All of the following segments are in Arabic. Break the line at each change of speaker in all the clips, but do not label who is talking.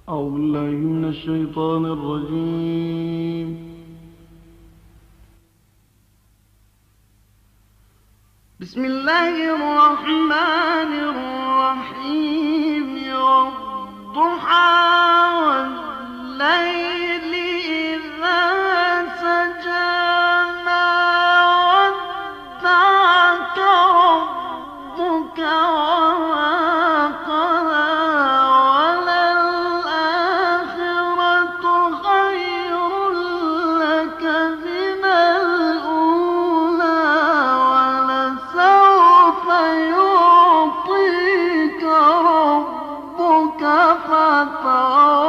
أعوذ بالله من الشيطان الرجيم. بسم الله الرحمن الرحيم. والضحى والليل إذا سجى ما ودعك ربك وما قلى وللآخرة خير لك من الأولى ولسوف يعطيك ربك فترضى.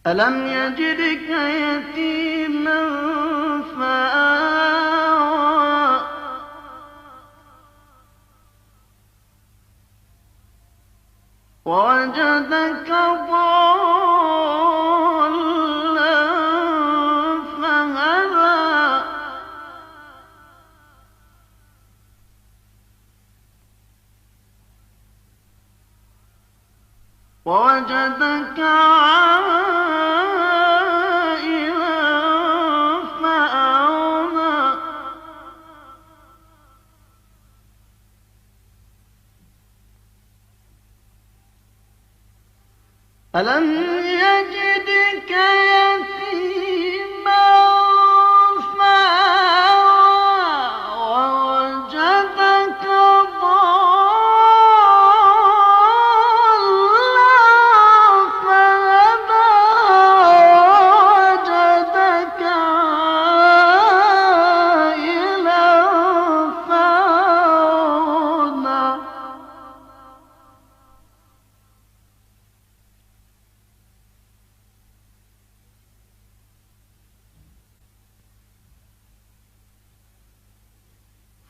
ألم يجدك يتيما فآوى ووجدك ضالا فهدى ووجدك عائلا فأغنى ألم يجدك يتيما فآوى ووجدك ضالا فهدى ووجدك عائلا فأغنى.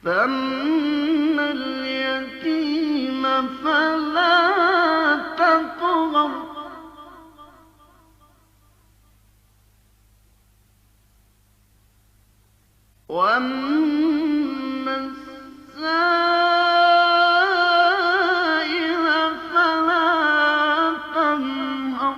فأما اليتيم فلا تقهر وأما السائل فلا تنهر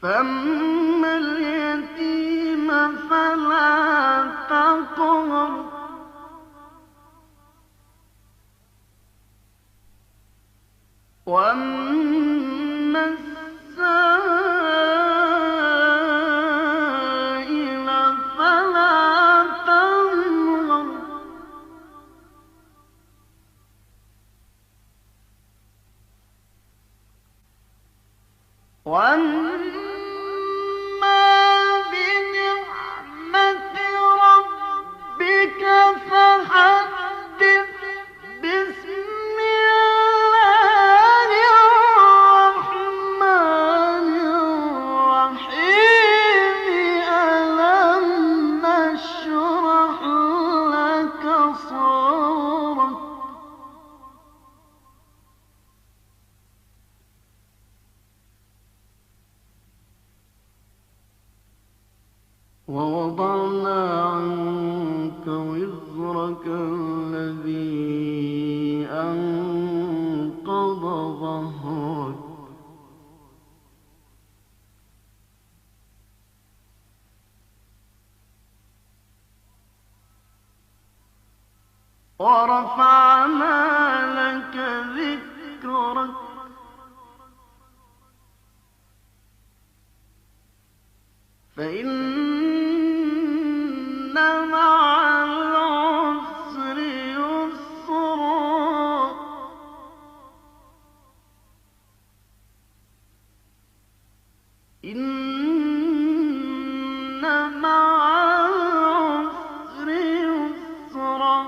فأما اليتيم فلا تقهر وأما السائل فلا تنهر وأما بنعمة ربك فحدث. بسم الله الرحمن الرحيم. ألم نشرح لك صدرك ووضعنا عنك وزرك الذي أنقض ظهرك ورفعنا لك ذكرك فإن مع العسر يسرا إن مع العسر يسرا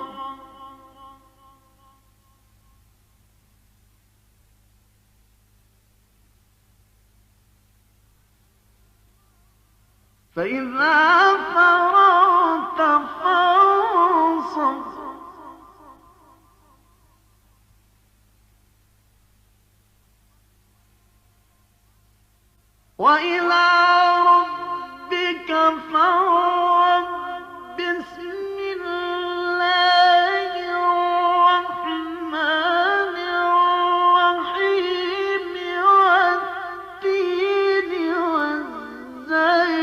فإذا فرغت فانصب وإلى ربك فارغب بسم الله الرحمن الرحيم والتين والزيتون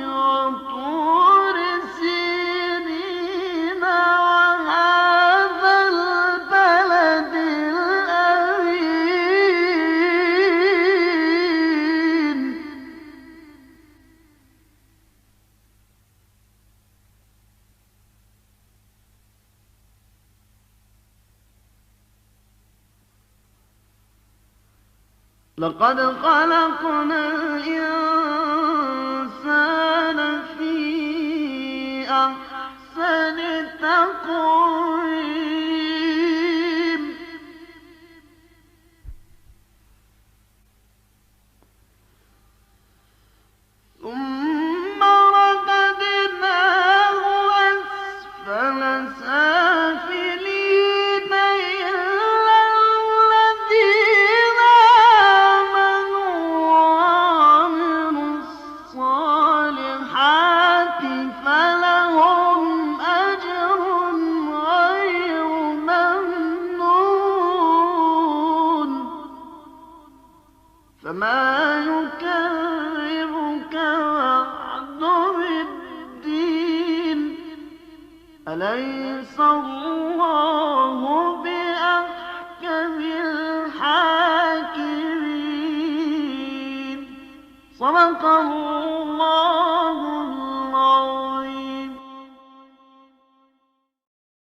وطور سينين وهذا البلد الأمين لقد خلقنا الإنسان في أحسن تقويم ثم رددناه أسفل سافلين إلا الذين آمنوا وعملوا الصالحات فلهم أجر غير ممنون فما يكذبك بعد بالدين أليس الله بأحكم الحاكمين صدق الله